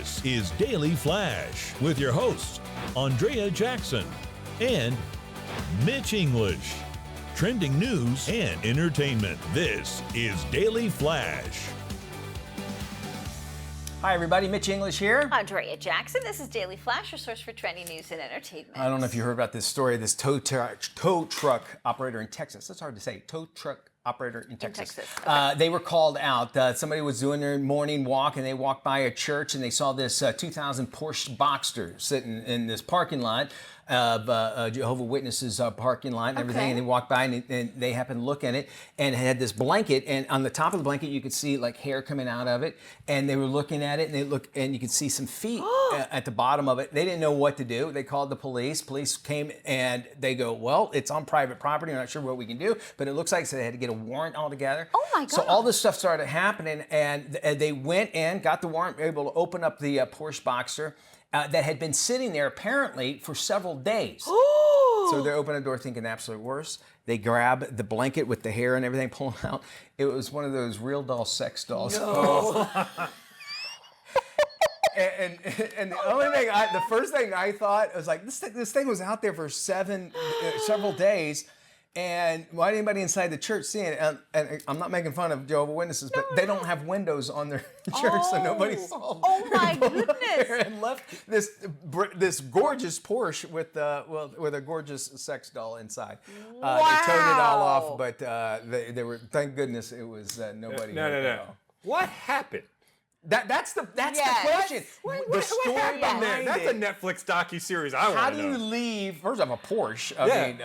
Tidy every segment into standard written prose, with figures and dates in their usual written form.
This is Daily Flash with your hosts, Andrea Jackson and Mitch English. Trending news and entertainment. This is Daily Flash. Hi, everybody. Mitch English here. Andrea Jackson. This is Daily Flash, your source for trending news and entertainment. I don't know if you heard about this story. This tow truck operator in Texas. That's hard to say. Tow truck operator in Texas. Okay. They were called out. Somebody was doing their morning walk, and they walked by a church, and they saw this 2000 Porsche Boxster sitting in this parking lot of Jehovah's Witnesses parking lot and everything. And they walked by, and they happened to look at it, and it had this blanket, and on the top of the blanket you could see like hair coming out of it, and they were looking at it, and you could see some feet at the bottom of it. They didn't know what to do. They called the police. Police came, and they go, well, it's on private property. I'm not sure what we can do, but it looks like so they had to get a warrant altogether. Oh my God. So all this stuff started happening, and they went in, got the warrant, able to open up the Porsche Boxster that had been sitting there apparently for several days. So they open the door thinking the absolute worst. They grab the blanket with the hair and everything, pull it out. It was one of those real doll sex dolls. No. And the only thing, the first thing I thought was like, this thing was out there for several days. And why did anybody inside the church see it? And I'm not making fun of Jehovah's Witnesses, but they don't have windows on their church, so nobody saw. Oh my goodness! And left this gorgeous Porsche with a gorgeous sex doll inside. Wow. They towed it all off, but they were, thank goodness it was nobody. No. What happened? That's the question. The story behind there. That's a it. Netflix docu-series. I How want do to know. you leave? First off, a Porsche. I mean,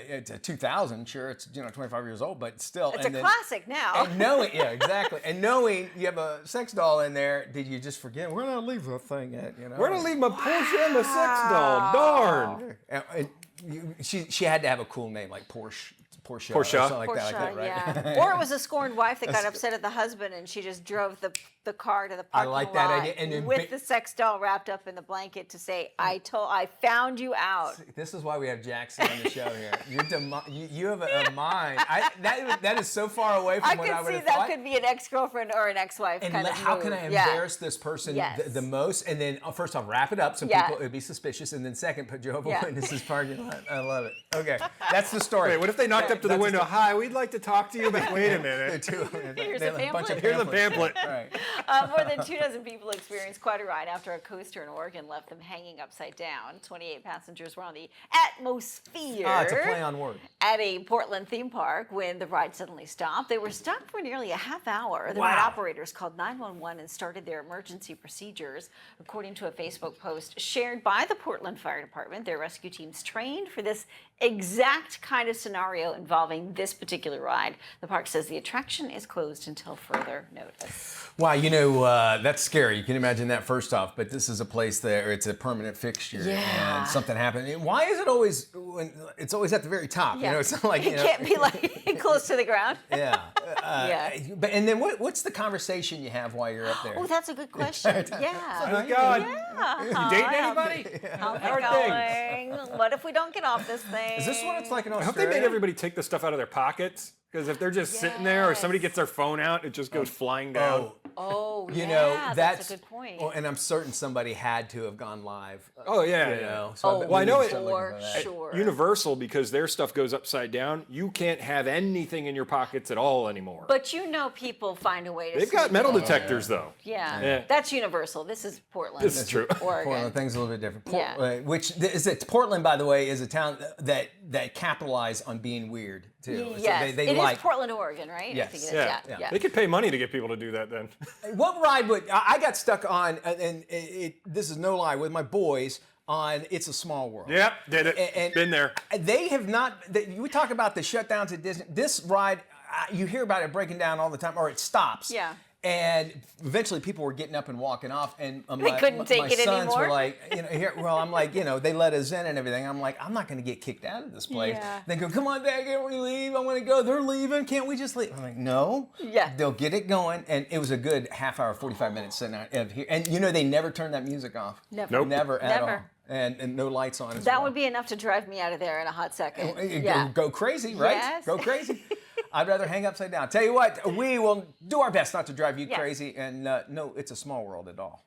it's a 2000. Sure, it's 25 years old, but still. It's a classic now. And knowing, yeah, exactly. And knowing you have a sex doll in there, did you just forget? Where did I leave that thing at? You know. Where to leave my Porsche and my sex doll? Darn. She had to have a cool name like Porsche or Porsche. something like that, right? Yeah. Or it was a scorned wife that got upset at the husband, and she just drove the car to the parking like that lot idea. And then with the sex doll wrapped up in the blanket to say, I found you out. This is why we have Jackson on the show here. You have a mind. That is so far away from what I would have thought. I could see that could be an ex-girlfriend or an ex-wife And kind of how move. can I embarrass this person Yes. the most? And then first off, wrap it up so people would be suspicious. And then second, put Jehovah's Witnesses parking lot. I love it. Okay, that's the story. Wait, what if they knocked up to the window? Hi, we'd like to talk to you. But wait a minute. Here's a pamphlet. Here's a pamphlet. Right. More than 24 people experienced quite a ride after a coaster in Oregon left them hanging upside down. 28 passengers were on the atmosphere. It's a play on word. At a Portland theme park when the ride suddenly stopped. They were stuck for nearly a half hour. The ride operators called 911 and started their emergency procedures. According to a Facebook post shared by the Portland Fire Department, their rescue teams trained for this exact kind of scenario involving this particular ride. The park says the attraction is closed until further notice. Wow, that's scary. You can imagine that first off, but this is a place that it's a permanent fixture. Yeah. And something happened. Why is it always, it's always at the very top? Yeah. It's not like, it can't be like close to the ground. Yeah. And then what's the conversation you have while you're up there? Oh, that's a good question. Yeah. Oh, God. Yeah. You dating anybody? How's How are it going? What if we don't get off this thing? Is this what it's like in I Australia? hope they made everybody take the stuff out of their pockets. Because if they're just sitting there or somebody gets their phone out, it just goes flying down. Oh, that's a good point. Oh, and I'm certain somebody had to have gone live. Oh, yeah. You know, Well, I know it. For sure. Universal, because their stuff goes upside down, you can't have anything in your pockets at all anymore. But people find a way to They've got sneak metal it in. detectors, though. Yeah. That's Universal. This is Portland. This is true. Oregon. Portland, things a little bit different. Yeah. Portland, by the way, is a town that capitalized on being weird too. Yes, So they it like, is Portland, Oregon, right? Yes. I think it is. Yeah. They could pay money to get people to do that then. What ride would I got stuck on? And this is no lie with my boys on It's a Small World. Yep, did it. And been there. They have not. We talk about the shutdowns at Disney. This ride, you hear about it breaking down all the time, or it stops. Yeah. And eventually, people were getting up and walking off, and couldn't take my it sons anymore? were like, I'm like, they let us in and everything. I'm like, I'm not going to get kicked out of this place. Yeah. They go, come on, Dad, can't we leave? I want to go. They're leaving. Can't we just leave? I'm like, no. Yeah. They'll get it going, and it was a good half hour, 45 minutes sitting out of here. And they never turned that music off. Never. Nope. Never at all. Never. And no lights on as That well. would be enough to drive me out of there in a hot second. Go crazy, right? Yes. Go crazy. I'd rather hang upside down. Tell you what, we will do our best not to drive you Yes. crazy, and no, it's a small world at all.